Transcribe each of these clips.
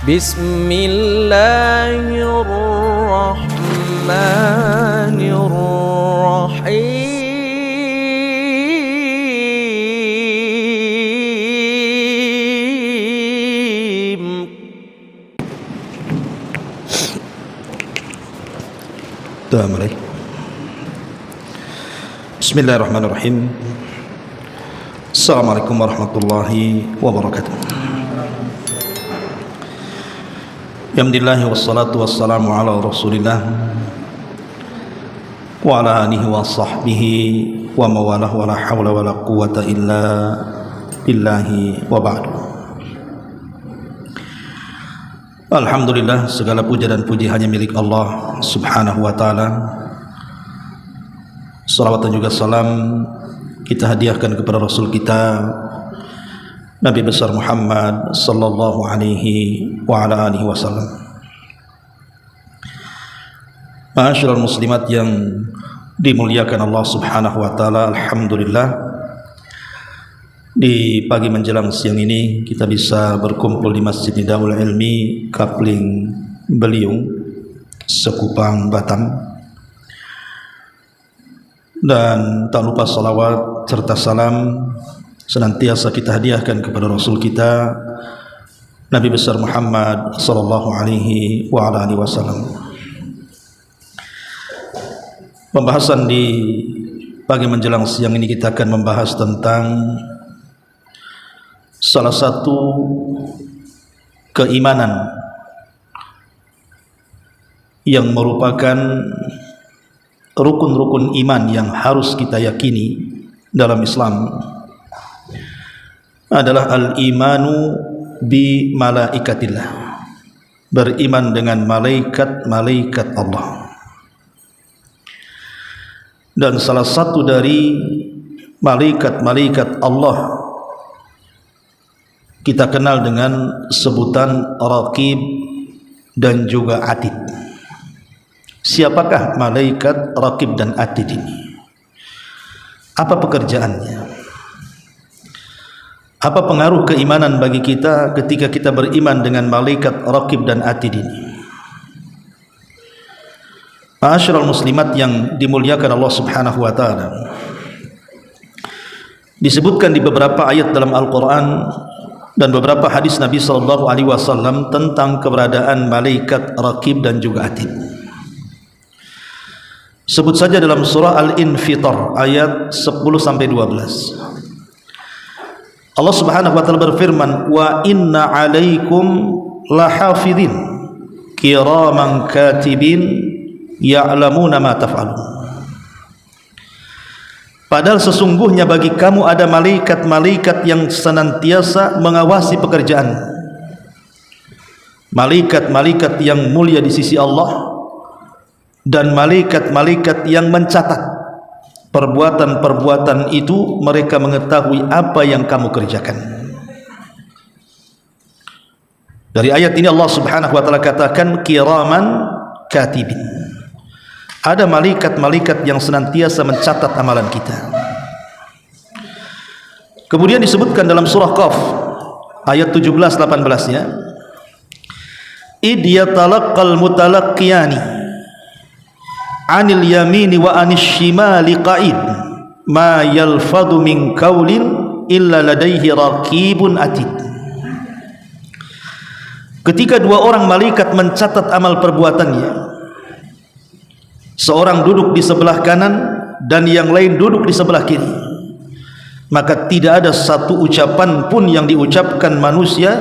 Bismillahirrahmanirrahim. Bismillahirrahmanirrahim. Assalamualaikum warahmatullahi wabarakatuh. Alhamdulillah wassalatu wassalamu ala rasulillah wa ala alihi wa sahbihi wa mawalah wa la hawla wa la quwata illa billahi wa ba'du. Alhamdulillah, segala puja dan puji hanya milik Allah subhanahu wa ta'ala. Salawat dan juga salam kita hadiahkan kepada Rasul kita Nabi besar Muhammad sallallahu alaihi wa ala alihi wasallam. Ma'asyiral muslimat yang dimuliakan Allah subhanahu wa ta'ala, alhamdulillah di pagi menjelang siang ini kita bisa berkumpul di Masjid Nidaul Ilmi Kapling Beliung, Sekupang, Batam. Dan tak lupa salawat serta salam senantiasa kita hadiahkan kepada Rasul kita Nabi besar Muhammad sallallahu alaihi wa ala alihi wasallam. Pembahasan di pagi menjelang siang ini kita akan membahas tentang salah satu keimanan yang merupakan rukun-rukun iman yang harus kita yakini dalam Islam, adalah al-imanu bi malaikatillah, beriman dengan malaikat-malaikat Allah. Dan salah satu dari malaikat-malaikat Allah kita kenal dengan sebutan Raqib dan juga Atid. Siapakah malaikat Raqib dan Atid ini? Apa pekerjaannya? Apa pengaruh keimanan bagi kita ketika kita beriman dengan malaikat Raqib dan Atid ini? Ma'asyiral muslimat yang dimuliakan Allah subhanahu wa ta'ala, disebutkan di beberapa ayat dalam Al-Quran dan beberapa hadis Nabi sallallahu alaihi wasallam tentang keberadaan malaikat Raqib dan juga Atid. Sebut saja dalam surah Al-Infitar ayat 10-12. Allah subhanahu wa ta'ala berfirman, wa inna alaikum lahafidhin kiraman katibin ya'lamuna ma taf'alun. Padahal sesungguhnya bagi kamu ada malaikat-malaikat yang senantiasa mengawasi pekerjaan. Malaikat-malaikat yang mulia di sisi Allah dan malaikat-malaikat yang mencatat perbuatan-perbuatan itu, mereka mengetahui apa yang kamu kerjakan. Dari ayat ini Allah subhanahu wa ta'ala katakan kiraman katibin, ada malaikat-malaikat yang senantiasa mencatat amalan kita. Kemudian disebutkan dalam surah Qaf ayat 17-18-nya, id yatalaqqal mutalaqqiyani anil yamini wa anis shimali qa'id ma yalfadu min qawlin illa ladaihi raqibun atid. Ketika dua orang malaikat mencatat amal perbuatannya, seorang duduk di sebelah kanan dan yang lain duduk di sebelah kiri, maka tidak ada satu ucapan pun yang diucapkan manusia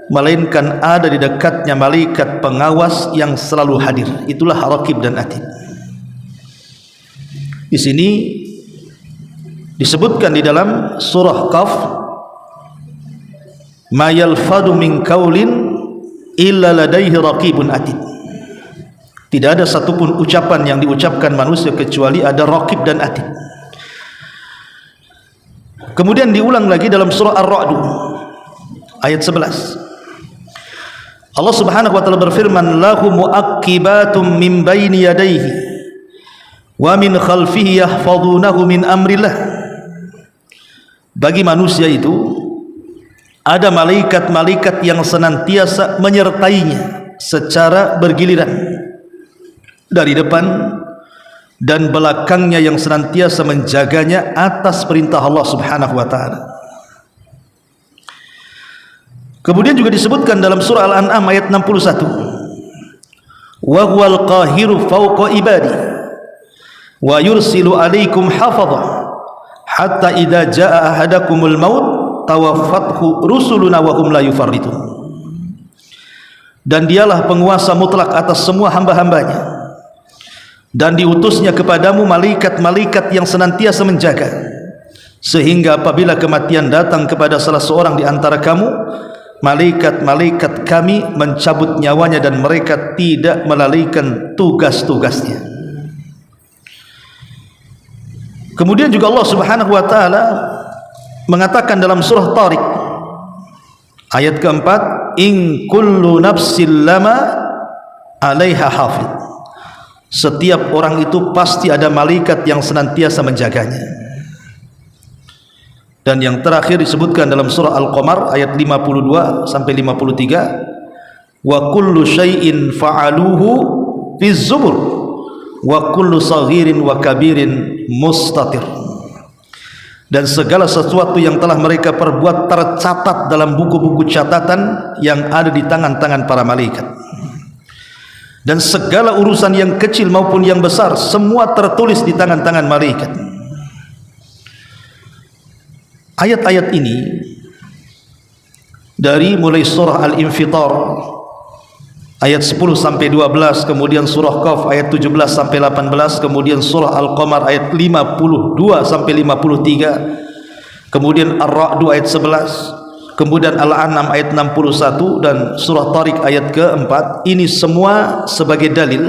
melainkan ada di dekatnya malaikat pengawas yang selalu hadir. Itulah Raqib dan Atid. Di sini disebutkan di dalam surah Qaf, ma yalfadu min qaulin illa ladaihi raqibun atid. Tidak ada satupun ucapan yang diucapkan manusia kecuali ada Raqib dan Atid. Kemudian diulang lagi dalam surah Ar-Ra'd ayat 11. Allah subhanahu wa ta'ala berfirman, lahu mu'aqqibatum min baini yadayhi wa min khalfihi yahfazunahu min amrillah. Bagi manusia itu ada malaikat-malaikat yang senantiasa menyertainya secara bergiliran dari depan dan belakangnya, yang senantiasa menjaganya atas perintah Allah Subhanahu wa taala. Kemudian juga disebutkan dalam surah Al-An'am ayat 61, wa huwal qahiru fawqa ibadi wa yursilu alaikum hafadha hatta idza jaa ahadakumul maut tawaffathu rusuluna wa hum la yufarritun. Dan dialah penguasa mutlak atas semua hamba-hambanya, dan diutusnya kepadamu malaikat-malaikat yang senantiasa menjaga, sehingga apabila kematian datang kepada salah seorang di antara kamu, malaikat-malaikat kami mencabut nyawanya dan mereka tidak melalaikan tugas-tugasnya. Kemudian juga Allah Subhanahu wa taala mengatakan dalam surah Tariq ayat keempat, in kullu nafsin lama 'alaiha hafidh. Setiap orang itu pasti ada malaikat yang senantiasa menjaganya. Dan yang terakhir disebutkan dalam surah Al-Qamar ayat 52 sampai 53, wa kullu syai'in fa'aluhu fi zubur wa kullu saghirin wa kabirin mustatir. Dan segala sesuatu yang telah mereka perbuat tercatat dalam buku-buku catatan yang ada di tangan-tangan para malaikat. Dan segala urusan yang kecil maupun yang besar semua tertulis di tangan-tangan malaikat. Ayat-ayat ini dari mulai surah Al-Infitar ayat 10 sampai 12, kemudian surah Qaf ayat 17 sampai 18, kemudian surah Al-Qamar ayat 52 sampai 53, kemudian Ar-Ra'd ayat 11, kemudian Al-An'am ayat 61 dan surah Tariq ayat keempat. Ini semua sebagai dalil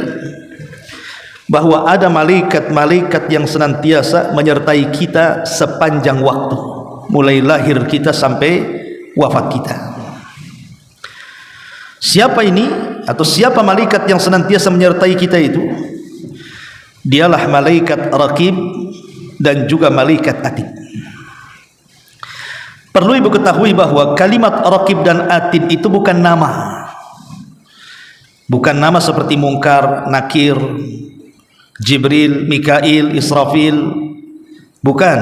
bahwa ada malaikat-malaikat yang senantiasa menyertai kita sepanjang waktu, mulai lahir kita sampai wafat kita. Siapa ini atau siapa malaikat yang senantiasa menyertai kita itu? Dialah malaikat Raqib dan juga malaikat Atid. Perlu ibu ketahui bahwa kalimat Raqib dan Atid itu bukan nama. Bukan nama seperti Munkar, Nakir, Jibril, Mikail, Israfil. Bukan.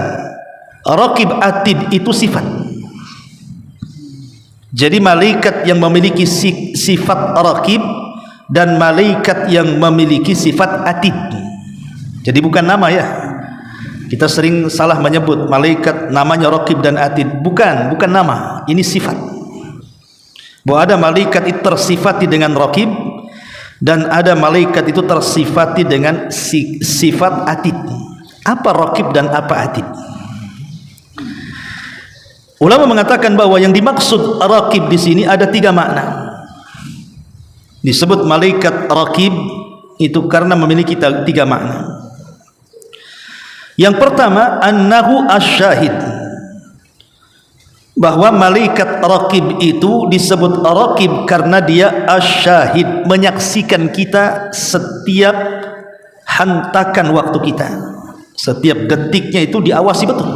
Raqib, Atid itu sifat. Jadi malaikat yang memiliki sifat Raqib dan malaikat yang memiliki sifat Atid. Jadi bukan nama ya. Kita sering salah menyebut malaikat namanya Raqib dan Atid. Bukan nama. Ini sifat. Bahwa ada malaikat itu tersifati dengan Raqib dan ada malaikat itu tersifati dengan sifat Atid. Apa Raqib dan apa Atid? Ulama mengatakan bahwa yang dimaksud Raqib di sini ada 3 makna. Disebut malaikat Raqib itu karena memiliki 3 makna. Yang pertama, annahu asyahid, bahwa malaikat Raqib itu disebut Raqib karena dia asyahid, menyaksikan kita setiap hantakan waktu kita, setiap detiknya itu diawasi betul.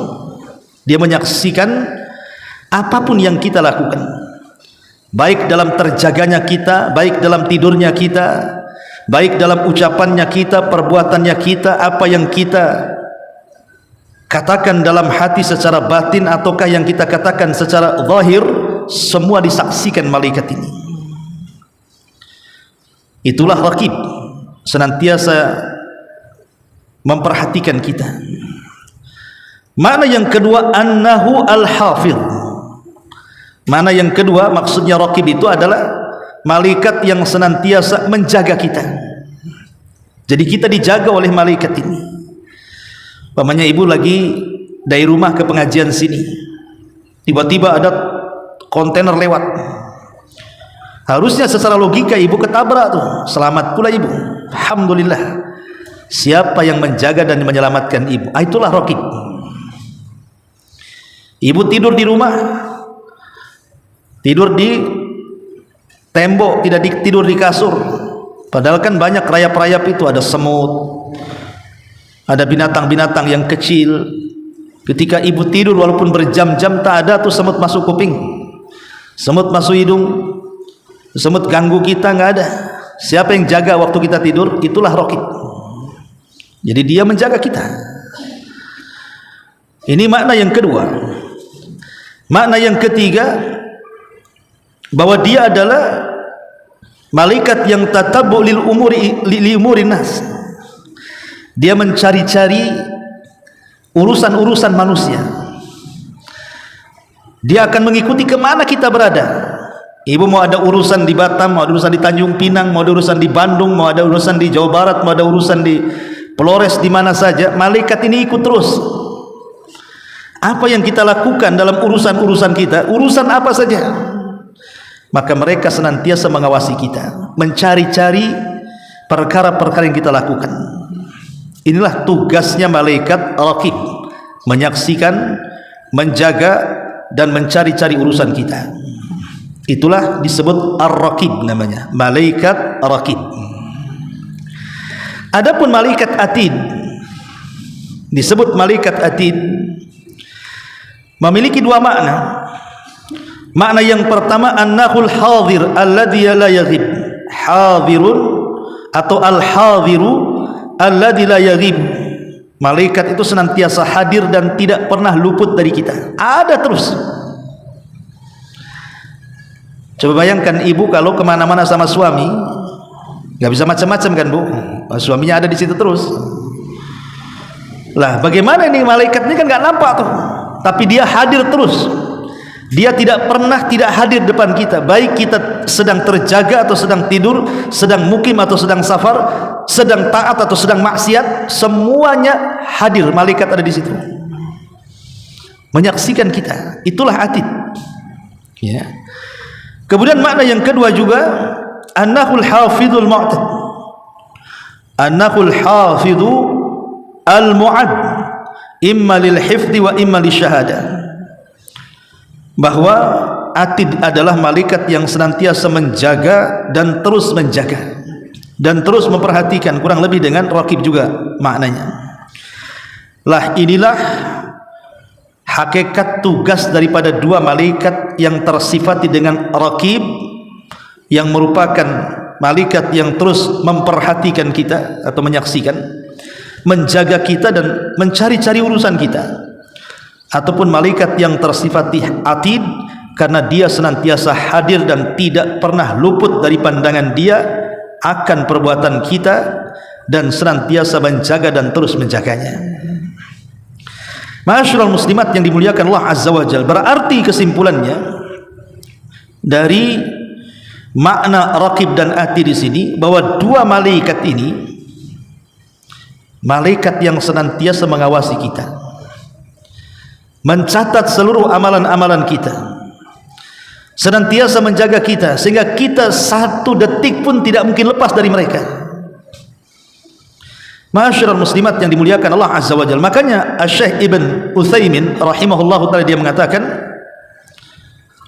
Dia menyaksikan apapun yang kita lakukan, baik dalam terjaganya kita, baik dalam tidurnya kita, baik dalam ucapannya kita, perbuatannya kita, apa yang kita katakan dalam hati secara batin ataukah yang kita katakan secara zahir, semua disaksikan malaikat ini. Itulah Raqib, senantiasa memperhatikan kita. Makna yang kedua, annahu al-hafidh. Makna yang kedua, maksudnya Raqib itu adalah malaikat yang senantiasa menjaga kita. Jadi kita dijaga oleh malaikat ini. Pamannya ibu lagi dari rumah ke pengajian sini, tiba-tiba ada kontainer lewat. Harusnya secara logika ibu ketabrak tuh, selamat pula ibu, alhamdulillah. Siapa yang menjaga dan menyelamatkan ibu? Itulah Raqib. Ibu tidur di rumah, tidur di tembok, tidak tidur di kasur. Padahal kan banyak rayap-rayap itu, ada semut, ada binatang-binatang yang kecil. Ketika ibu tidur walaupun berjam-jam tak ada tuh semut masuk kuping. Semut masuk hidung, semut ganggu kita, nggak ada. Siapa yang jaga waktu kita tidur? Itulah Raqib. Jadi dia menjaga kita. Ini makna yang kedua. Makna yang ketiga, bahwa dia adalah malaikat yang tatabbu lil umuri nas. Dia mencari-cari urusan-urusan manusia. Dia akan mengikuti kemana kita berada. Ibu mau ada urusan di Batam, mau ada urusan di Tanjung Pinang, mau ada urusan di Bandung, mau ada urusan di Jawa Barat, mau ada urusan di Flores, di mana saja, malaikat ini ikut terus. Apa yang kita lakukan dalam urusan-urusan kita, urusan apa saja, maka mereka senantiasa mengawasi kita, mencari-cari perkara-perkara yang kita lakukan. Inilah tugasnya malaikat Raqib, menyaksikan, menjaga, dan mencari-cari urusan kita. Itulah disebut Ar-Raqib namanya, malaikat Raqib. Adapun malaikat Atid, disebut malaikat Atid, memiliki dua makna. Makna yang pertama, annahul hadir alladhi la yaghib. Hadirun atau al-hadiru alladhi la yaghib. Malaikat itu senantiasa hadir dan tidak pernah luput dari kita, ada terus. Coba bayangkan ibu kalau kemana-mana sama suami, nggak bisa macam-macam kan bu, suaminya ada di situ terus. Lah bagaimana ini malaikat ini kan nggak nampak tuh, tapi dia hadir terus. Dia tidak pernah tidak hadir depan kita, baik kita sedang terjaga atau sedang tidur, sedang mukim atau sedang safar, sedang taat atau sedang maksiat, semuanya hadir. Malaikat ada di situ menyaksikan kita. Itulah Atid, ya. Kemudian makna yang kedua juga, annahul hafidul mu'tad. Annahul hafidu al-mu'ad, imma lil hifdi wa imma lil syahadah. Bahwa Atid adalah malaikat yang senantiasa menjaga dan terus menjaga dan terus memperhatikan, kurang lebih dengan Raqib juga maknanya. Lah inilah hakikat tugas daripada dua malaikat yang tersifati dengan Raqib, yang merupakan malaikat yang terus memperhatikan kita atau menyaksikan, menjaga kita dan mencari-cari urusan kita. Ataupun malaikat yang tersifati Atid, karena dia senantiasa hadir dan tidak pernah luput dari pandangan dia akan perbuatan kita, dan senantiasa menjaga dan terus menjaganya. Ma'asyiral muslimat yang dimuliakan Allah Azza wa Jalla, berarti kesimpulannya dari makna Raqib dan Atid di sini, bahwa dua malaikat ini malaikat yang senantiasa mengawasi kita, mencatat seluruh amalan-amalan kita, senantiasa menjaga kita, sehingga kita satu detik pun tidak mungkin lepas dari mereka. Ma'asyiral muslimat yang dimuliakan Allah Azza wa Jalla. Makanya Syekh Ibn Utsaimin rahimahullahu taala dia mengatakan,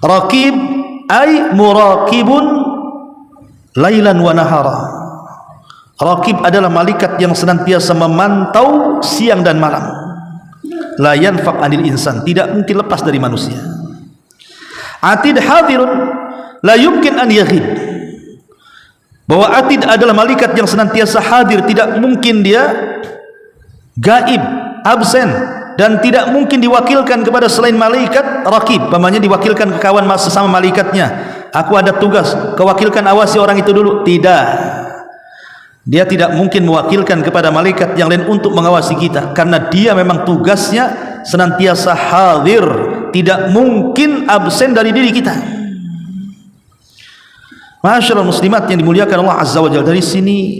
Raqib ay muraqibun lailan wa nahara. Raqib adalah malaikat yang senantiasa memantau siang dan malam. La yanfaq anil insan, tidak mungkin lepas dari manusia. Atid hadirun la yumkin an yaghib. Bahwa Atid adalah malaikat yang senantiasa hadir, tidak mungkin dia gaib, absen, dan tidak mungkin diwakilkan kepada selain malaikat Raqib. Pamannya diwakilkan ke kawan sesama malaikatnya, aku ada tugas, kewakilkan awasi orang itu dulu. Tidak, dia tidak mungkin mewakilkan kepada malaikat yang lain untuk mengawasi kita, karena dia memang tugasnya senantiasa hadir, tidak mungkin absen dari diri kita. Ma'asyiral muslimat yang dimuliakan Allah Azza wa Jalla, dari sini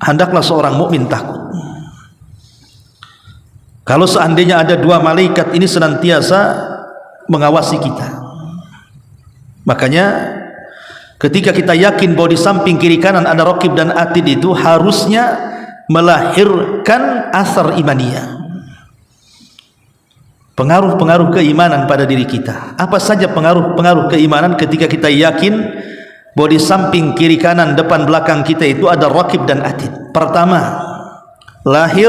hendaklah seorang mukmin takut. Kalau seandainya ada dua malaikat ini senantiasa mengawasi kita, makanya ketika kita yakin bahwa di samping kiri kanan ada Raqib dan Atid, itu harusnya melahirkan asar imaniyah, pengaruh-pengaruh keimanan pada diri kita. Apa saja pengaruh-pengaruh keimanan ketika kita yakin bahwa di samping kiri kanan depan belakang kita itu ada Raqib dan Atid? Pertama, lahir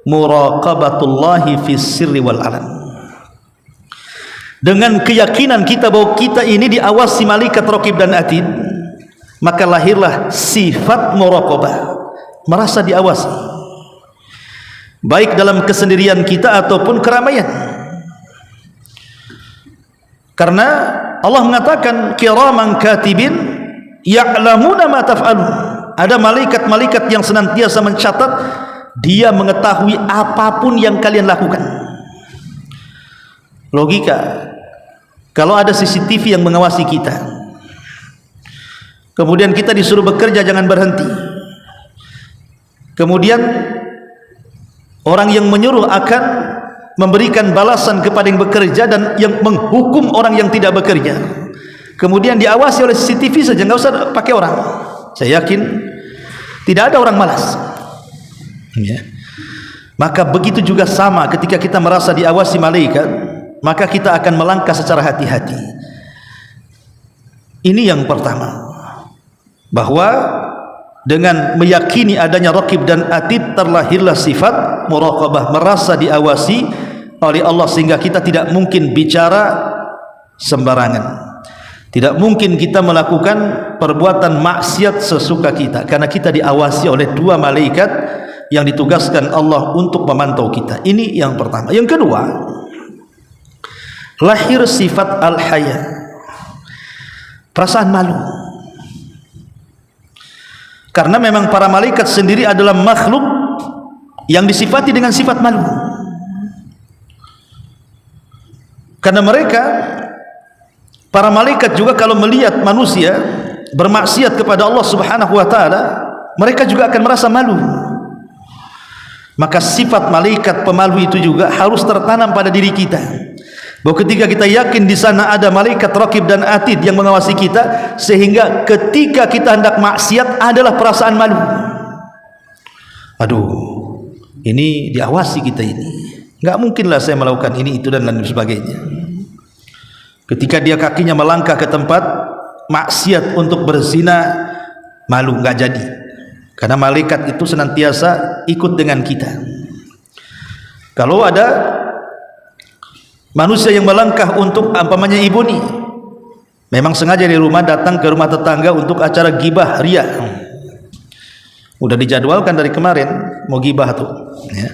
muraqabatullahi fis sirri wal alam. dengan keyakinan kita bahwa kita ini diawasi malaikat raqib dan atid, maka lahirlah sifat muraqabah, merasa diawasi, baik dalam kesendirian kita ataupun keramaian. Karena Allah mengatakan kiraman katibin ya'lamuna ma taf'alun. Ada malaikat-malaikat yang senantiasa mencatat, dia mengetahui apapun yang kalian lakukan. Logika, kalau ada CCTV yang mengawasi kita, kemudian kita disuruh bekerja jangan berhenti, kemudian orang yang menyuruh akan memberikan balasan kepada yang bekerja dan yang menghukum orang yang tidak bekerja, kemudian diawasi oleh CCTV saja, nggak usah pakai orang. Saya yakin tidak ada orang malas, ya. Maka begitu juga sama ketika kita merasa diawasi malaikat, maka kita akan melangkah secara hati-hati. Ini yang pertama, bahwa dengan meyakini adanya raqib dan atid terlahirlah sifat muraqabah, merasa diawasi oleh Allah, sehingga kita tidak mungkin bicara sembarangan, tidak mungkin kita melakukan perbuatan maksiat sesuka kita, karena kita diawasi oleh dua malaikat yang ditugaskan Allah untuk memantau kita. Ini yang pertama. Yang kedua, lahir sifat al-haya, perasaan malu. Karena memang para malaikat sendiri adalah makhluk yang disifati dengan sifat malu. Karena mereka, para malaikat juga kalau melihat manusia bermaksiat kepada Allah Subhanahu wa taala, mereka juga akan merasa malu. Maka sifat malaikat pemalu itu juga harus tertanam pada diri kita, bahwa ketika kita yakin di sana ada malaikat raqib dan atid yang mengawasi kita, sehingga ketika kita hendak maksiat adalah perasaan malu. Aduh, ini diawasi kita ini, nggak mungkinlah saya melakukan ini itu dan lain sebagainya. Ketika dia kakinya melangkah ke tempat maksiat untuk berzina, malu, nggak jadi, karena malaikat itu senantiasa ikut dengan kita. Kalau ada manusia yang melangkah untuk umpamanya ibu nih, memang sengaja dari rumah datang ke rumah tetangga untuk acara gibah ria, udah dijadwalkan dari kemarin mau gibah tuh, ya.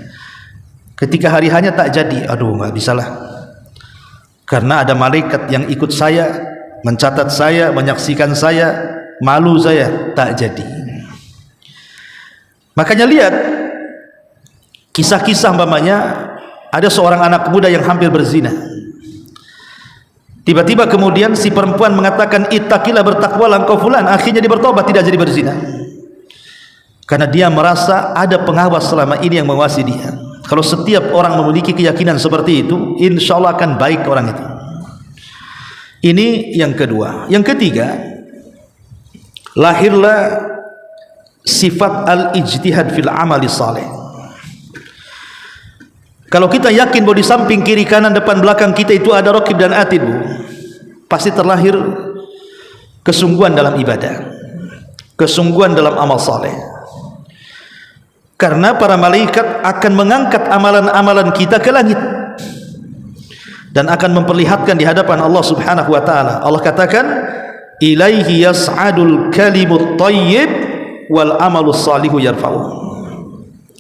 Ketika hari hanya tak jadi, aduh nggak bisalah, karena ada malaikat yang ikut saya, mencatat saya, menyaksikan saya, malu saya, tak jadi. Makanya lihat kisah-kisah umpamanya ada seorang anak muda yang hampir berzina, tiba-tiba kemudian si perempuan mengatakan ittaqilah, bertakwalah engkau fulan, akhirnya dia bertobat, tidak jadi berzina, karena dia merasa ada pengawas selama ini yang mengawasi dia. Kalau setiap orang memiliki keyakinan seperti itu, insya Allah akan baik orang itu. Ini yang kedua. Yang ketiga, lahirlah sifat al-ijtihad fil amali saleh. Kalau kita yakin bahwa di samping, kiri, kanan, depan, belakang kita itu ada raqib dan atid, pasti terlahir kesungguhan dalam ibadah, kesungguhan dalam amal saleh. Karena para malaikat akan mengangkat amalan-amalan kita ke langit dan akan memperlihatkan di hadapan Allah Subhanahu wa taala. Allah katakan, ilaihi yas'adul kalimut thayyib wal amalus salihu yarfa'u.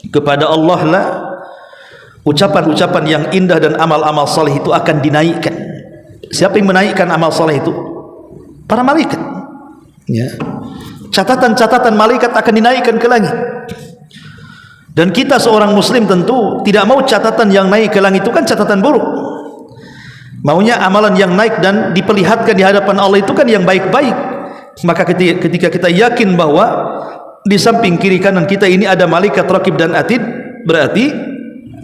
Kepada Allah lah ucapan-ucapan yang indah dan amal-amal saleh itu akan dinaikkan. Siapa yang menaikkan amal saleh itu? Para malaikat, ya. Catatan-catatan malaikat akan dinaikkan ke langit. Dan kita seorang muslim tentu tidak mau catatan yang naik ke langit itu kan catatan buruk. Maunya amalan yang naik dan diperlihatkan di hadapan Allah itu kan yang baik-baik. Maka ketika kita yakin bahwa di samping kiri kanan kita ini ada malaikat raqib dan atid, berarti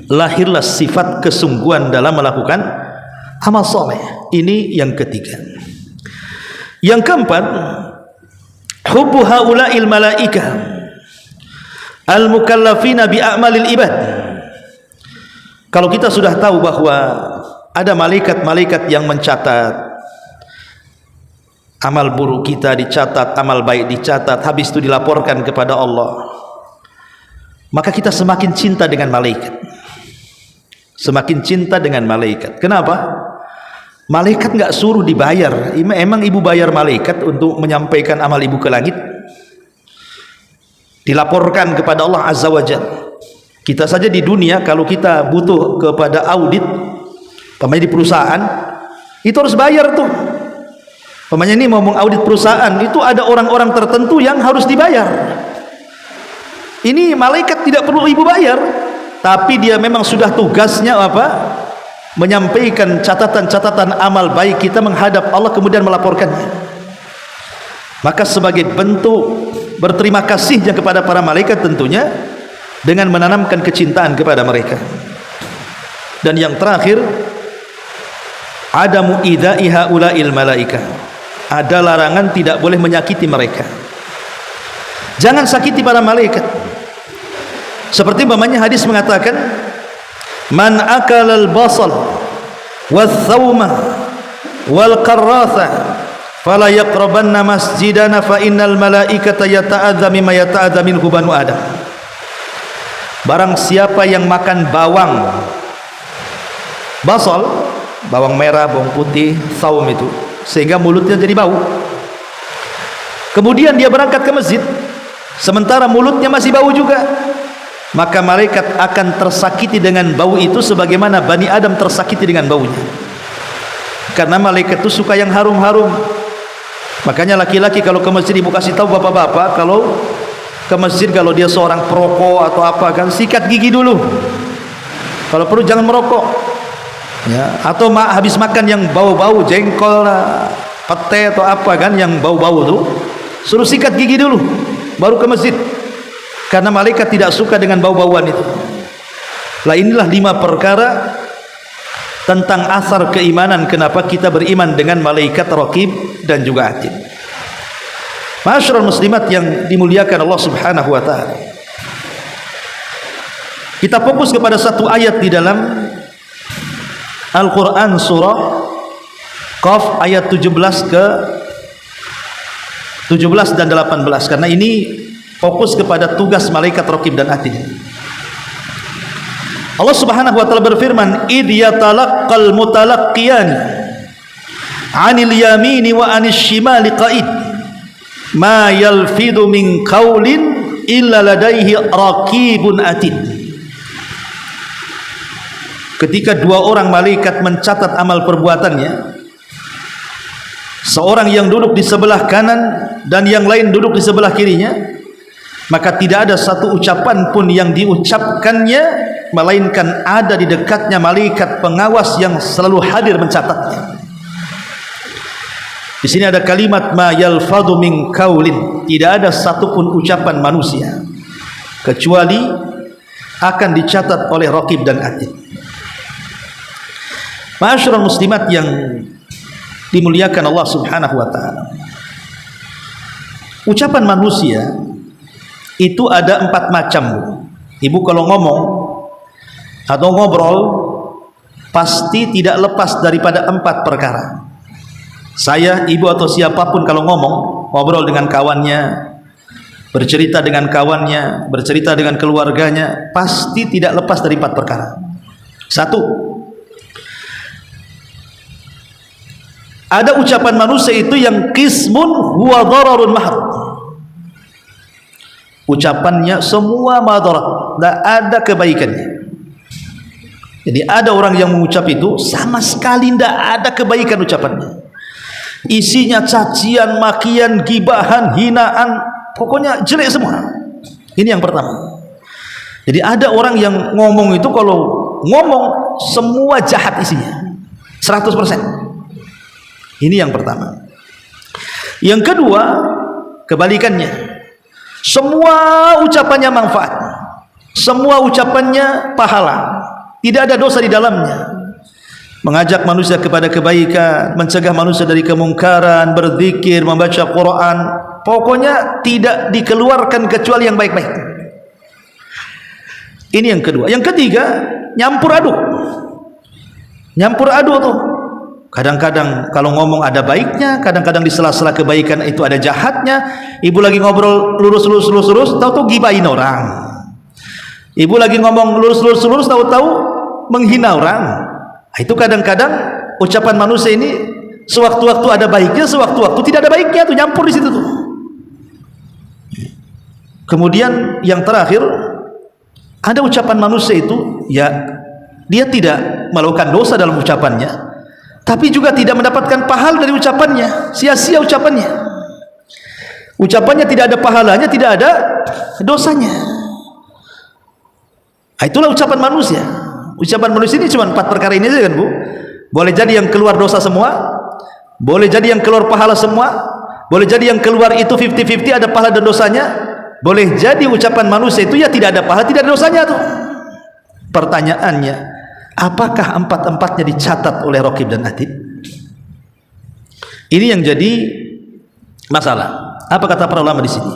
lahirlah sifat kesungguhan dalam melakukan amal soleh. Ini yang ketiga. Yang keempat, hubbu haula'il malaikah al-mukallafina bi a'malil ibad. Kalau kita sudah tahu bahwa ada malaikat-malaikat yang mencatat amal buruk kita, dicatat, amal baik dicatat, habis itu dilaporkan kepada Allah, maka kita semakin cinta dengan malaikat, semakin cinta dengan malaikat. Kenapa? Malaikat nggak suruh dibayar. Emang ibu bayar malaikat untuk menyampaikan amal ibu ke langit? Dilaporkan kepada Allah Azza wa Jalla. Kita saja di dunia kalau kita butuh kepada audit, umpamanya di perusahaan, itu harus bayar tuh. Umpamanya ini ngomong audit perusahaan, itu ada orang-orang tertentu yang harus dibayar. Ini malaikat tidak perlu ibu bayar, tapi dia memang sudah tugasnya apa? Menyampaikan catatan-catatan amal baik kita menghadap Allah, kemudian melaporkannya. Maka sebagai bentuk berterima kasihnya kepada para malaikat tentunya dengan menanamkan kecintaan kepada mereka. Dan yang terakhir, adamu idza'i haula'il malaika. Ada larangan tidak boleh menyakiti mereka. Jangan sakiti para malaikat. Seperti umpamanya hadis mengatakan, man akalal basal wath-thawma wal qarratha fala yaqrabanna masjidana fa innal malaikata yata'adza mimma yata'adza minhu banu adam. Barang siapa yang makan bawang basal, bawang merah, bawang putih, saum itu, sehingga mulutnya jadi bau, kemudian dia berangkat ke masjid sementara mulutnya masih bau juga, maka malaikat akan tersakiti dengan bau itu sebagaimana Bani Adam tersakiti dengan baunya. Karena malaikat itu suka yang harum-harum. Makanya laki-laki kalau ke masjid, ibu kasih tahu bapak-bapak, kalau ke masjid, kalau dia seorang perokok atau apa kan, sikat gigi dulu. Kalau perlu jangan merokok. Ya, atau habis makan yang bau-bau jengkol, pete atau apa kan yang bau-bau tuh, suruh sikat gigi dulu baru ke masjid. Karena malaikat tidak suka dengan bau-bauan itu. Lah inilah 5 perkara tentang asar keimanan kenapa kita beriman dengan malaikat raqib dan juga atid. Ma'asyiral muslimat yang dimuliakan Allah Subhanahu wa taala. Kita fokus kepada satu ayat di dalam Al-Qur'an surah Qaf ayat 17 dan 18, karena ini fokus kepada tugas malaikat raqib dan atid. Allah Subhanahu wa taala berfirman, id yatalaqqal mutalaqqiyan 'anil yamini wa 'anil shimali qa'id ma yalfidu min qaulin illa ladaihi raqibun atid. Ketika 2 orang malaikat mencatat amal perbuatannya, seorang yang duduk di sebelah kanan dan yang lain duduk di sebelah kirinya, maka tidak ada satu ucapan pun yang diucapkannya melainkan ada di dekatnya malaikat pengawas yang selalu hadir mencatatnya. Di sini ada kalimat ma yalfadhu min qaulin, tidak ada satupun ucapan manusia kecuali akan dicatat oleh raqib dan atid. Ma'asyiral muslimat yang dimuliakan Allah Subhanahu wa taala. Ucapan manusia itu ada 4 macam. Ibu kalau ngomong atau ngobrol pasti tidak lepas daripada 4 perkara. Saya, ibu atau siapapun kalau ngomong, ngobrol dengan kawannya, bercerita dengan kawannya, bercerita dengan keluarganya, pasti tidak lepas dari 4 perkara. 1, ada ucapan manusia itu yang qismun huwa dhararun mahd. Ucapannya semua madarat, tidak ada kebaikannya. Jadi ada orang yang mengucap itu sama sekali tidak ada kebaikan ucapannya. Isinya cacian, makian, gibahan, hinaan, pokoknya jelek semua. Ini yang pertama. Jadi ada orang yang ngomong itu kalau ngomong semua jahat isinya 100%. Ini yang pertama. Yang kedua, kebalikannya. Semua ucapannya manfaat, semua ucapannya pahala, tidak ada dosa di dalamnya. Mengajak manusia kepada kebaikan, mencegah manusia dari kemungkaran, berzikir, membaca Quran, pokoknya tidak dikeluarkan kecuali yang baik-baik. Ini yang kedua. Yang ketiga, nyampur aduk. Nyampur aduk tuh. Kadang-kadang kalau ngomong ada baiknya, kadang-kadang di sela-sela kebaikan itu ada jahatnya. Ibu lagi ngobrol lurus, tahu-tahu gibahin orang. Ibu lagi ngomong lurus, tahu-tahu menghina orang. Itu kadang-kadang ucapan manusia ini sewaktu-waktu ada baiknya, sewaktu-waktu tidak ada baiknya, tuh nyampur di situ tuh. Kemudian yang terakhir, ada ucapan manusia itu ya dia tidak melakukan dosa dalam ucapannya, tapi juga tidak mendapatkan pahala dari ucapannya, sia-sia ucapannya. Ucapannya tidak ada pahalanya, tidak ada dosanya. Nah, itulah ucapan manusia. Ucapan manusia ini cuma 4 perkara ini saja kan, Bu. Boleh jadi yang keluar dosa semua, boleh jadi yang keluar pahala semua, boleh jadi yang keluar itu 50-50, ada pahala dan dosanya. Boleh jadi ucapan manusia itu ya tidak ada pahala, tidak ada dosanya tuh. Pertanyaannya, apakah 4-4-nya dicatat oleh Raqib dan Atid? Ini yang jadi masalah. Apa kata para ulama di sini?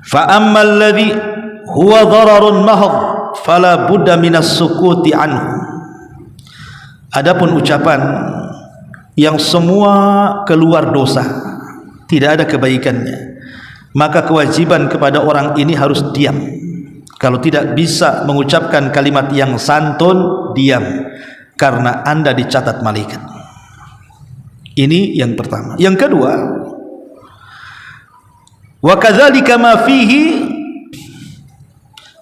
Fa ammal ladzi huwa dhararun mahd fala budda minas sukuti anhu. Adapun ucapan yang semua keluar dosa, tidak ada kebaikannya, maka kewajiban kepada orang ini harus diam. Kalau tidak bisa mengucapkan kalimat yang santun, diam, karena Anda dicatat malaikat. Ini yang pertama. Yang kedua, wa kadzalika ma fihi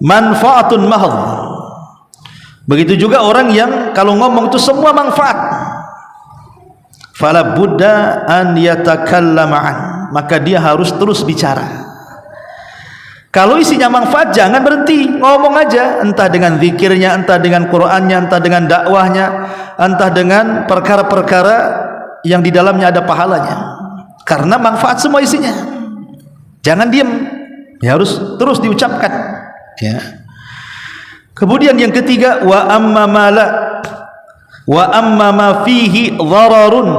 manfaatun mahd. Begitu juga orang yang kalau ngomong itu semua manfaat, fala budda an yatakallama an, maka dia harus terus bicara. Kalau isinya manfaat, jangan berhenti, ngomong aja, entah dengan zikirnya, entah dengan Qur'annya, entah dengan dakwahnya, entah dengan perkara-perkara yang di dalamnya ada pahalanya, karena manfaat semua isinya. Jangan diam, ya harus terus diucapkan, ya. Kemudian yang ketiga, wa amma ma fihi dhararun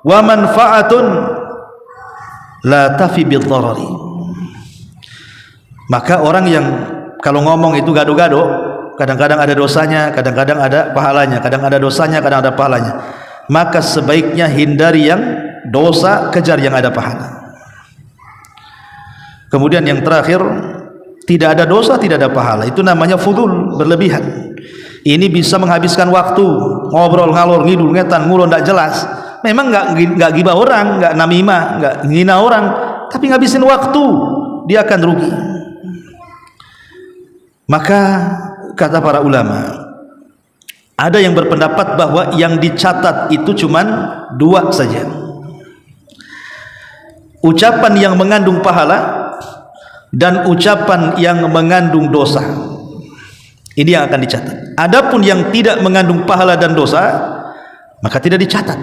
wa manfaatun la tafi bidh-dharari. Maka orang yang kalau ngomong itu gado-gado, kadang-kadang ada dosanya, kadang-kadang ada pahalanya, kadang ada dosanya, kadang ada pahalanya, maka sebaiknya hindari yang dosa, kejar yang ada pahala. Kemudian yang terakhir, tidak ada dosa, tidak ada pahala, itu namanya fudul, berlebihan. Ini bisa menghabiskan waktu, ngobrol ngalor ngidul ngetan ngulon tidak jelas. Memang nggak gibah orang, nggak namimah, nggak ngina orang, tapi ngabisin waktu, dia akan rugi. Maka kata para ulama, ada yang berpendapat bahwa yang dicatat itu cuman 2 saja. Ucapan yang mengandung pahala dan ucapan yang mengandung dosa. Ini yang akan dicatat. Adapun yang tidak mengandung pahala dan dosa, maka tidak dicatat.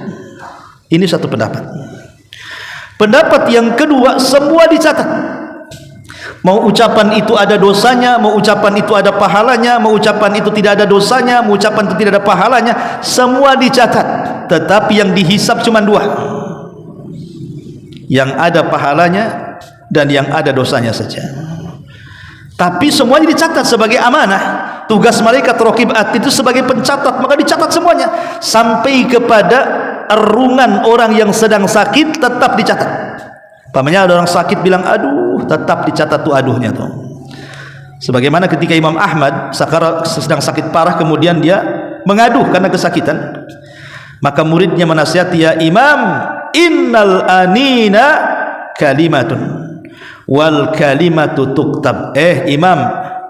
Ini satu pendapat. Pendapat yang kedua, semua dicatat. Mau ucapan itu ada dosanya, mau ucapan itu ada pahalanya, mau ucapan itu tidak ada dosanya, mau ucapan itu tidak ada pahalanya, semua dicatat. Tetapi yang dihisap cuma 2, yang ada pahalanya dan yang ada dosanya saja. Tapi semuanya dicatat sebagai amanah. Tugas malaikat Raqib Atid itu sebagai pencatat, maka dicatat semuanya sampai kepada erungan orang yang sedang sakit tetap dicatat. Pamannya ada orang sakit bilang aduh, tetap dicatat tuh aduhnya tuh. Sebagaimana ketika Imam Ahmad sedang sakit parah, kemudian dia mengaduh karena kesakitan, maka muridnya menasihati, ya Imam, innal anina kalimatun wal kalimatu tuktab. Imam,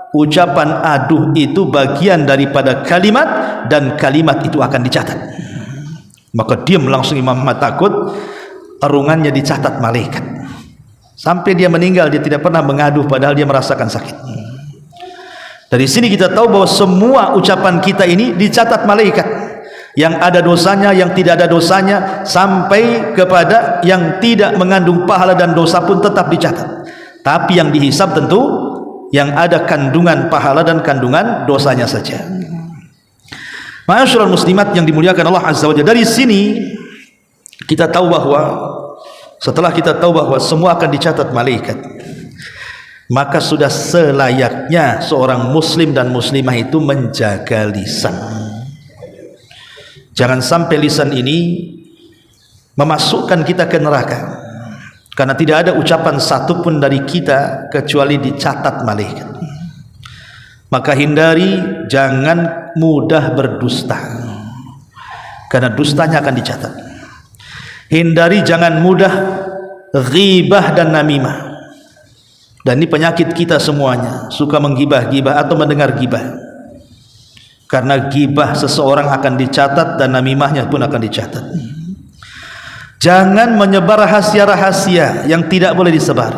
ucapan aduh itu bagian daripada kalimat dan kalimat itu akan dicatat. Maka diam langsung Imam Ahmad, takut erungannya dicatat malaikat. Sampai dia meninggal dia tidak pernah mengaduh padahal dia merasakan sakit. Dari sini kita tahu bahwa semua ucapan kita ini dicatat malaikat, yang ada dosanya, yang tidak ada dosanya, sampai kepada yang tidak mengandung pahala dan dosa pun tetap dicatat. Tapi yang dihisab tentu yang ada kandungan pahala dan kandungan dosanya saja. Ma'asyiral muslimat yang dimuliakan Allah Azza wa Jalla, dari sini kita tahu bahwa setelah kita tahu bahwa semua akan dicatat malaikat, maka sudah selayaknya seorang muslim dan muslimah itu menjaga lisan. Jangan sampai lisan ini memasukkan kita ke neraka, karena tidak ada ucapan satupun dari kita kecuali dicatat malaikat. Maka hindari, jangan mudah berdusta. karena dustanya akan dicatat. Hindari, jangan mudah ghibah dan namimah. Dan ini penyakit kita semuanya, suka menggibah-gibah atau mendengar gibah. Karena gibah seseorang akan dicatat dan namimahnya pun akan dicatat. Jangan menyebar rahasia-rahasia yang tidak boleh disebar.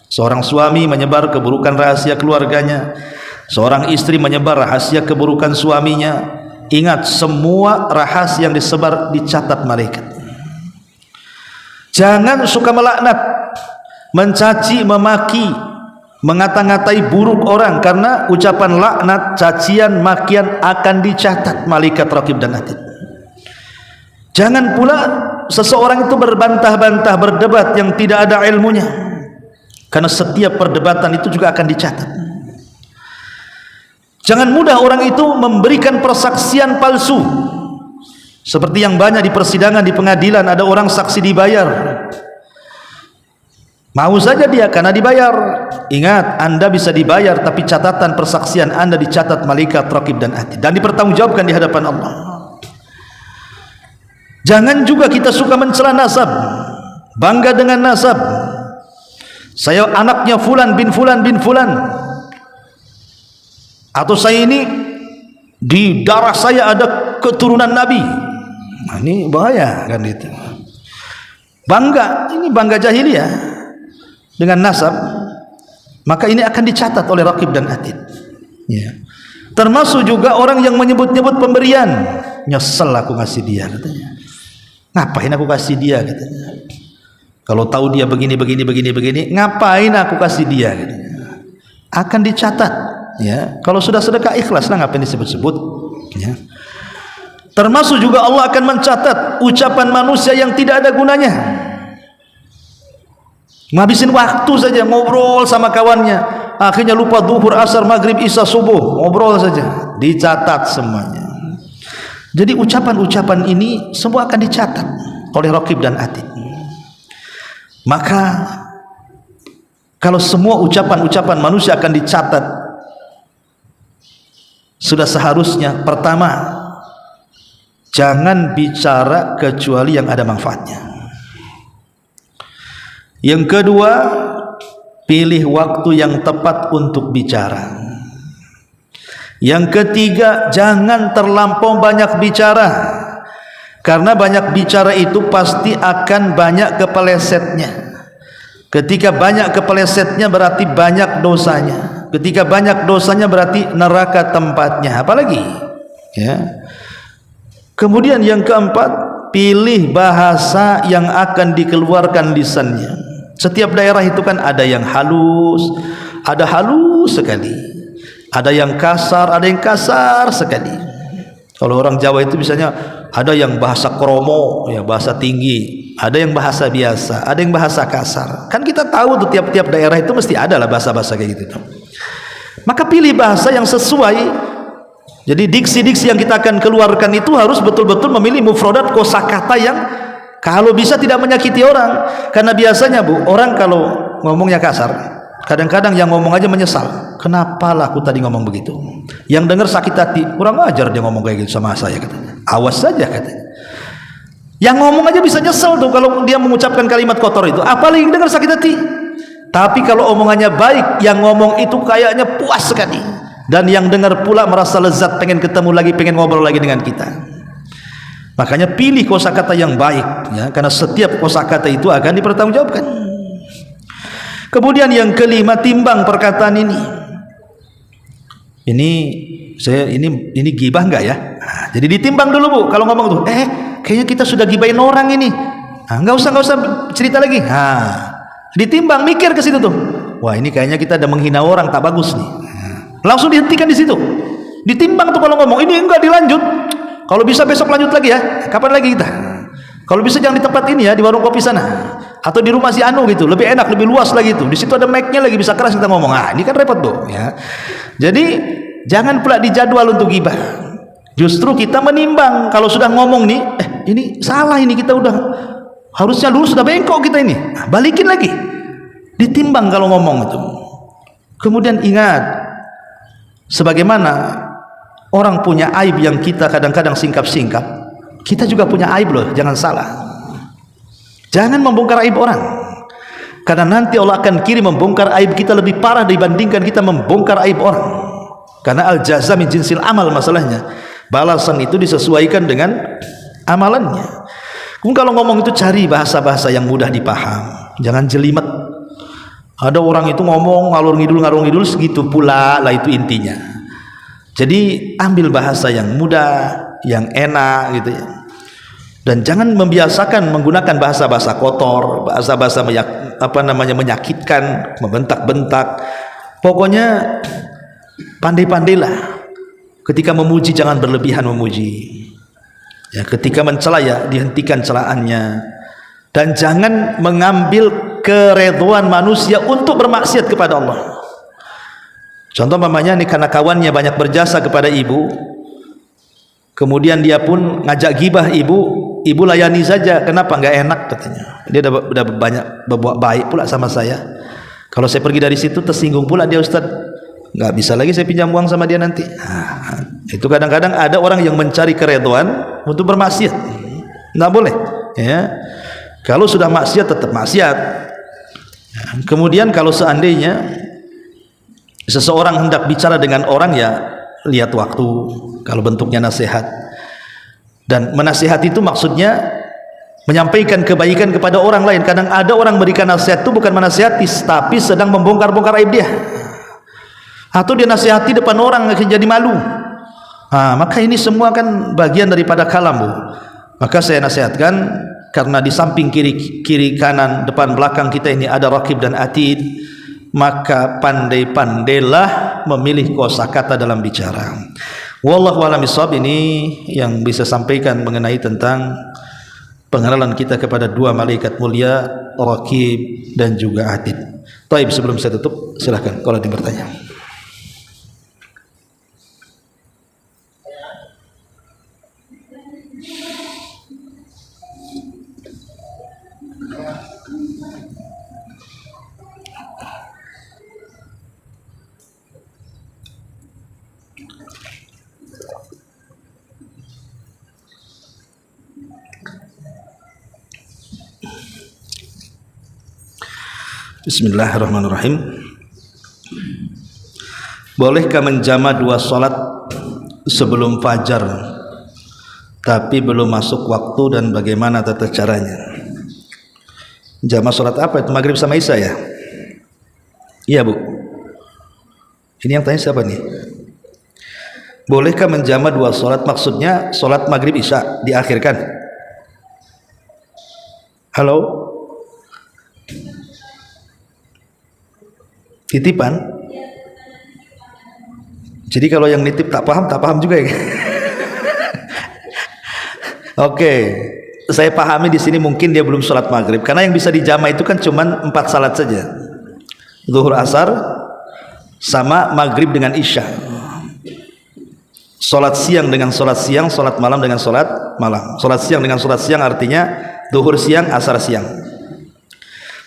Seorang suami menyebar keburukan rahasia keluarganya, seorang istri menyebar rahasia keburukan suaminya. Ingat, semua rahasia yang disebar dicatat malaikat. Jangan suka melaknat, mencaci, memaki, mengata-ngatai buruk orang, karena ucapan laknat, cacian, makian akan dicatat malaikat raqib dan atid. Jangan pula seseorang itu berbantah-bantah, berdebat yang tidak ada ilmunya, karena setiap perdebatan itu juga akan dicatat. Jangan mudah orang itu memberikan persaksian palsu, seperti yang banyak di persidangan, di pengadilan, ada orang saksi dibayar, mau saja dia karena dibayar. Ingat, Anda bisa dibayar, tapi catatan persaksian Anda dicatat malaikat raqib dan atid dan dipertanggungjawabkan di hadapan Allah. Jangan juga kita suka mencela nasab, bangga dengan nasab. Saya anaknya fulan bin fulan bin fulan, atau saya ini di darah saya ada keturunan Nabi. Nah, ini bahaya kan itu. Bangga, ini bangga jahiliyah dengan nasab, maka ini akan dicatat oleh raqib dan atid. Ya. Termasuk juga orang yang menyebut-nyebut pemberian. Nyesel aku ngasih dia, katanya. Ngapain aku kasih dia, katanya. Kalau tahu dia begini, ngapain aku kasih dia, katanya. Akan dicatat. Ya. Kalau sudah sedekah ikhlas lah, ngapain disebut-sebut. Ya. Termasuk juga Allah akan mencatat ucapan manusia yang tidak ada gunanya. Ngabisin waktu saja ngobrol sama kawannya, akhirnya lupa zuhur, asar, maghrib, isya, subuh, ngobrol saja, dicatat semuanya. Jadi ucapan-ucapan ini semua akan dicatat oleh raqib dan atid. Maka kalau semua ucapan-ucapan manusia akan dicatat, sudah seharusnya pertama, jangan bicara kecuali yang ada manfaatnya. Yang kedua, pilih waktu yang tepat untuk bicara. Yang ketiga, jangan terlampau banyak bicara, karena banyak bicara itu pasti akan banyak kepelesetnya. Ketika banyak kepelesetnya berarti banyak dosanya. Ketika banyak dosanya berarti neraka tempatnya. Apalagi ya. Kemudian yang keempat, pilih bahasa yang akan dikeluarkan lisannya. Setiap daerah itu kan ada yang halus, ada halus sekali, ada yang kasar, ada yang kasar sekali. Kalau orang Jawa itu misalnya ada yang bahasa kromo, ya bahasa tinggi, ada yang bahasa biasa, ada yang bahasa kasar. Kan kita tahu tuh tiap-tiap daerah itu mesti ada lah bahasa-bahasa kayak gitu. Maka pilih bahasa yang sesuai. Jadi diksi-diksi yang kita akan keluarkan itu harus betul-betul memilih mufradat, kosakata yang kalau bisa tidak menyakiti orang. Karena biasanya Bu, orang kalau ngomongnya kasar, kadang-kadang yang ngomong aja menyesal. Kenapalah aku tadi ngomong begitu? Yang dengar sakit hati, kurang ajar dia ngomong kayak gitu sama saya, katanya. Awas saja, katanya. Yang ngomong aja bisa nyesel tuh kalau dia mengucapkan kalimat kotor itu. Apalagi yang dengar sakit hati. Tapi kalau omongannya baik, yang ngomong itu kayaknya puas sekali. Dan yang dengar pula merasa lezat, pengen ketemu lagi, pengen ngobrol lagi dengan kita. Makanya pilih kosakata yang baik, ya, karena setiap kosakata itu akan dipertanggungjawabkan. Kemudian yang kelima, timbang perkataan ini. Ini gibah enggak ya? Nah, jadi ditimbang dulu Bu. Kalau ngomong tuh, kayaknya kita sudah gibahin orang ini. Nah, enggak usah cerita lagi. Nah, ditimbang, mikir ke situ tuh. Wah, ini kayaknya kita ada menghina orang, tak bagus nih. Langsung dihentikan di situ. Ditimbang tuh kalau ngomong, ini enggak dilanjut. Kalau bisa besok lanjut lagi ya. Kapan lagi kita? Kalau bisa jangan di tempat ini ya, di warung kopi sana. Atau di rumah si Anu gitu, lebih enak, lebih luas lagi itu. Di situ ada mic-nya lagi, bisa keras kita ngomong. Ah, ini kan repot Bu, ya. Jadi jangan pula dijadwal untuk gibah. Justru kita menimbang. Kalau sudah ngomong nih, ini salah, ini kita udah harusnya dulu sudah bengkok kita ini. Nah, balikin lagi. Ditimbang kalau ngomong itu. Kemudian ingat, sebagaimana orang punya aib yang kita kadang-kadang singkap-singkap, Kita juga punya aib loh, jangan salah. Jangan membongkar aib orang, karena nanti Allah akan kirim membongkar aib kita lebih parah dibandingkan kita membongkar aib orang. Karena al-jaza min jinsil amal, masalahnya balasan itu disesuaikan dengan amalannya. Kemudian kalau ngomong itu cari bahasa-bahasa yang mudah dipaham, jangan jelimet. Ada orang itu ngomong ngalur ngidul segitu pula lah, itu intinya. Jadi ambil bahasa yang mudah, yang enak gitu ya. Dan jangan membiasakan menggunakan bahasa-bahasa kotor, bahasa-bahasa menyakitkan, membentak-bentak. Pokoknya pandai-pandailah. Ketika memuji jangan berlebihan memuji. Ya, ketika mencela ya dihentikan celaannya. Dan jangan mengambil keridhaan manusia untuk bermaksiat kepada Allah. Contoh mamanya ini, karena kawannya banyak berjasa kepada ibu, kemudian dia pun ngajak gibah ibu layani saja. Kenapa? Nggak enak katanya. Dia udah banyak berbuat baik pula sama saya. Kalau saya pergi dari situ tersinggung pula dia, Ustaz. Nggak bisa lagi saya pinjam uang sama dia nanti. Itu kadang-kadang ada orang yang mencari keridhaan untuk bermaksiat. Nggak boleh. Ya. Kalau sudah maksiat tetap maksiat. Kemudian kalau seandainya seseorang hendak bicara dengan orang, ya lihat waktu. Kalau bentuknya nasihat, dan menasihat itu maksudnya menyampaikan kebaikan kepada orang lain. Kadang ada orang berikan nasihat itu bukan menasihati, tapi sedang membongkar-bongkar aib dia, atau dia nasihati depan orang jadi malu. Maka ini semua kan bagian daripada kalam, Bu. Maka saya nasihatkan, karena di samping kiri kanan depan belakang kita ini ada raqib dan atid, maka pandai-pandailah memilih kosakata dalam bicara. Wallahu a'lam bishawab. Ini yang bisa sampaikan mengenai tentang pengenalan kita kepada dua malaikat mulia, raqib dan juga atid. Baik, sebelum saya tutup, silahkan kalau ada yang bertanya. Bismillahirrahmanirrahim. Bolehkah menjama dua salat sebelum fajar tapi belum masuk waktu, dan bagaimana tata caranya? Jama salat apa itu? Maghrib sama Isya ya? Iya, Bu. Ini yang tanya siapa nih? Bolehkah menjama dua salat, maksudnya salat Maghrib Isya diakhirkan? Halo? Titipan. Jadi kalau yang nitip tak paham juga ya. Oke, saya pahami di sini mungkin dia belum sholat maghrib, karena yang bisa dijama itu kan cuman 4 salat saja, zuhur, asar, sama maghrib dengan isya. Sholat siang dengan sholat siang, sholat malam dengan sholat malam. Sholat siang dengan sholat siang artinya zuhur siang, asar siang.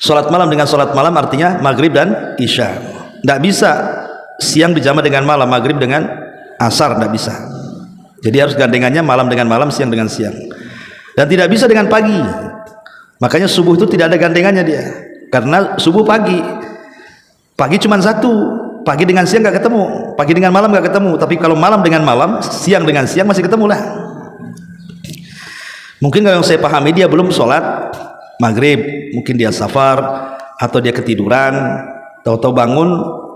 Sholat malam dengan sholat malam artinya maghrib dan isya. Tidak bisa siang dijama dengan malam, maghrib dengan asar, tidak bisa. Jadi harus gandengannya malam dengan malam, siang dengan siang. Dan tidak bisa dengan pagi. Makanya subuh itu tidak ada gandengannya dia, karena subuh pagi cuma satu. Pagi dengan siang gak ketemu, pagi dengan malam gak ketemu. Tapi kalau malam dengan malam, siang dengan siang masih ketemu lah. Mungkin kalau yang saya pahami dia belum sholat maghrib, mungkin dia safar atau dia ketiduran, tahu-tahu bangun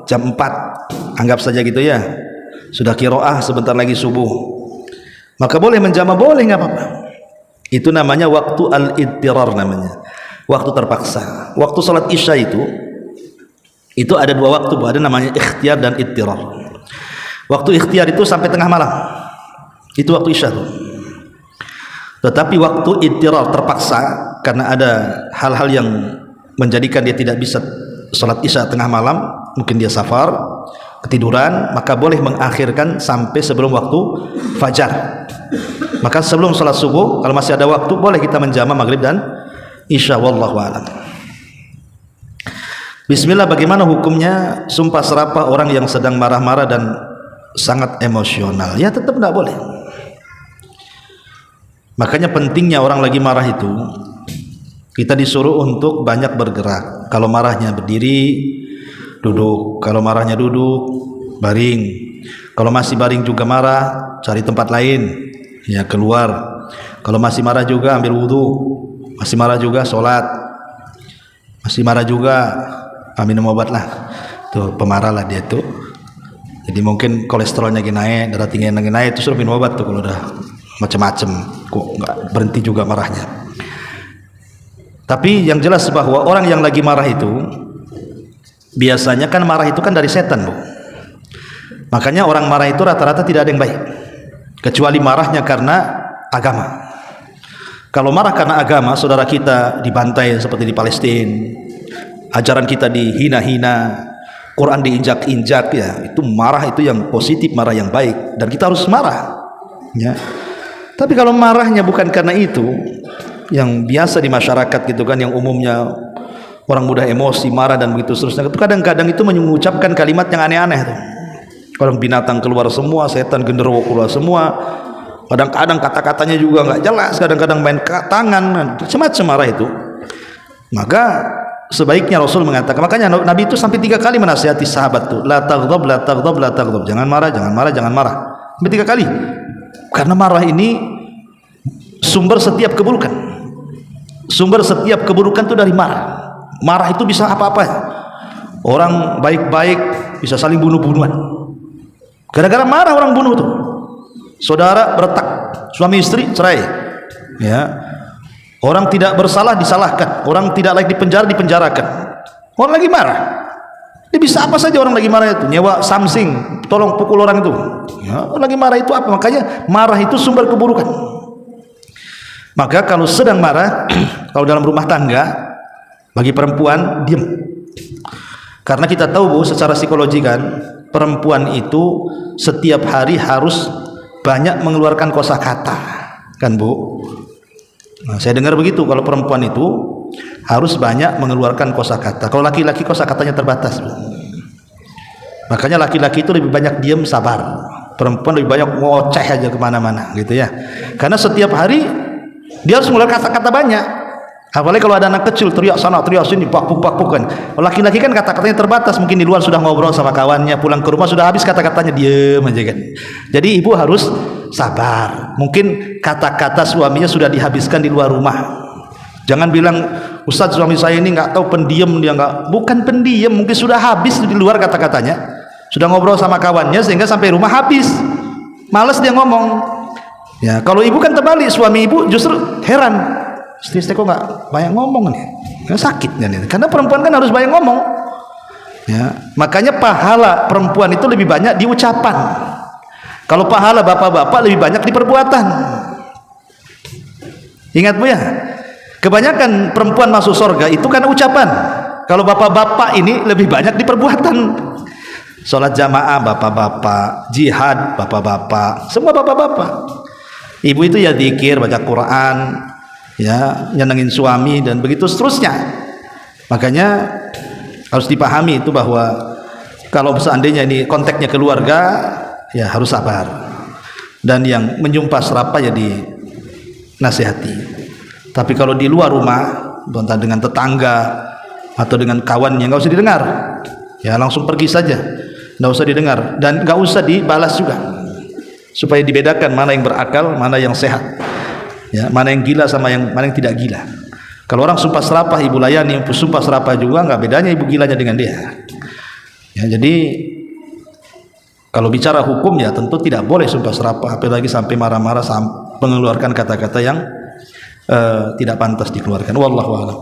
jam 4, anggap saja gitu ya, sudah qiraah sebentar lagi subuh, maka boleh menjama, boleh, nggak apa-apa. Itu namanya waktu al-idtirar, namanya waktu terpaksa. Waktu sholat isya itu ada dua waktu, ada namanya ikhtiar dan idtirar. Waktu ikhtiar itu sampai tengah malam, itu waktu isya tuh. Tetapi waktu idtirar terpaksa, karena ada hal-hal yang menjadikan dia tidak bisa sholat isya tengah malam, mungkin dia safar, ketiduran, maka boleh mengakhirkan sampai sebelum waktu fajar. Maka sebelum sholat subuh, kalau masih ada waktu, boleh kita menjama maghrib dan isya. Wallahu a'lam. Bismillah. Bagaimana hukumnya sumpah serapah orang yang sedang marah-marah dan sangat emosional? Ya tetap tidak boleh. Makanya pentingnya orang lagi marah itu kita disuruh untuk banyak bergerak. Kalau marahnya berdiri, duduk. Kalau marahnya duduk, baring. Kalau masih baring juga marah, cari tempat lain, ya keluar. Kalau masih marah juga ambil wudu. Masih marah juga sholat. Masih marah juga minum obat lah. Tuh pemarah lah dia tuh. Jadi mungkin kolesterolnya lagi naik, darah tinggi lagi naik, itu suruh minum obat tuh kalau udah macam-macam. Kok nggak berhenti juga marahnya. Tapi yang jelas bahwa orang yang lagi marah itu biasanya kan marah itu kan dari setan, Bu. Makanya orang marah itu rata-rata tidak ada yang baik, kecuali marahnya karena agama. Kalau marah karena agama, saudara kita dibantai seperti di Palestina, ajaran kita dihina-hina, Quran diinjak-injak, ya itu marah, itu yang positif, marah yang baik, dan kita harus marah, ya. Tapi kalau marahnya bukan karena itu, yang biasa di masyarakat gitu kan, yang umumnya orang mudah emosi, marah dan begitu seterusnya, itu kadang-kadang itu mengucapkan kalimat yang aneh-aneh tuh. Orang binatang keluar semua, setan genderuwo keluar semua. Kadang-kadang kata-katanya juga nggak jelas, kadang-kadang main tangan, macam-macam marah itu. Maka sebaiknya Rasul mengatakan, makanya Nabi itu sampai 3 kali menasihati sahabat tuh, la taghdab, la taghdab, la taghdab, jangan marah, jangan marah, jangan marah, sampai 3 kali. Karena marah ini sumber setiap keburukan. Sumber setiap keburukan itu dari marah. Marah itu bisa apa-apa. Orang baik-baik bisa saling bunuh-bunuhan. Gara-gara marah orang bunuh tuh. Saudara retak, suami istri cerai. Ya. Orang tidak bersalah disalahkan, orang tidak layak dipenjara dipenjarakan. Orang lagi marah. Dia bisa apa saja orang lagi marah itu. Nyewa Samsung, tolong pukul orang itu. Ya, orang lagi marah itu apa? Makanya marah itu sumber keburukan. Maka kalau sedang marah, kalau dalam rumah tangga, bagi perempuan diam. Karena kita tahu, Bu, secara psikologi kan, perempuan itu setiap hari harus banyak mengeluarkan kosakata, kan, Bu? Nah, saya dengar begitu, kalau perempuan itu harus banyak mengeluarkan kosakata. Kalau laki-laki kosakatanya terbatas, Bu. Makanya laki-laki itu lebih banyak diam, sabar. Perempuan lebih banyak ngoceh aja kemana-mana, gitu ya. Karena setiap hari dia harus mengeluarkan kata-kata banyak. Apalagi kalau ada anak kecil teriak sana teriak sini, pakpuk kan. Laki-laki kan kata-katanya terbatas, mungkin di luar sudah ngobrol sama kawannya, pulang ke rumah sudah habis kata-katanya, diam aja kan. Jadi ibu harus sabar. Mungkin kata-kata suaminya sudah dihabiskan di luar rumah. Jangan bilang, Ustadz suami saya ini nggak tahu pendiam, dia nggak. Bukan pendiam, mungkin sudah habis di luar kata-katanya. Sudah ngobrol sama kawannya sehingga sampai rumah habis. Males dia ngomong. Ya, kalau ibu kan terbalik, suami ibu justru heran. Istri kok nggak banyak ngomong nih, kan sakit nih. Karena perempuan kan harus banyak ngomong. Ya, makanya pahala perempuan itu lebih banyak di ucapan. Kalau pahala bapak-bapak lebih banyak di perbuatan. Ingat, Bu, ya, kebanyakan perempuan masuk surga itu kan ucapan. Kalau bapak-bapak ini lebih banyak di perbuatan. Sholat jamaah bapak-bapak, jihad bapak-bapak, semua bapak-bapak. Ibu itu ya zikir, baca Quran, ya nyenengin suami dan begitu seterusnya. Makanya harus dipahami itu bahwa kalau seandainya ini konteksnya keluarga, ya harus sabar. Dan yang menyumpah serapah ya dinasihati. Tapi kalau di luar rumah, entah dengan tetangga atau dengan kawannya, nggak usah didengar. Ya langsung pergi saja, nggak usah didengar dan nggak usah dibalas juga, supaya dibedakan mana yang berakal, mana yang sehat. Ya, mana yang gila sama mana yang tidak gila. Kalau orang sumpah serapah ibu layani, sumpah serapah juga nggak bedanya ibu gilanya dengan dia. Ya, jadi kalau bicara hukum ya tentu tidak boleh sumpah serapah, apalagi sampai marah-marah, mengeluarkan kata-kata yang tidak pantas dikeluarkan. Wallahu a'lam.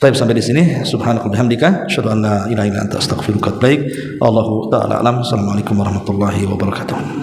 Baik, sampai di sini. Subhanaka bihamdika, asyhadu an la ilaha illa anta, astaghfiruka wa atubu ilaik. Allahu ta'ala alam. Assalamualaikum warahmatullahi wabarakatuh.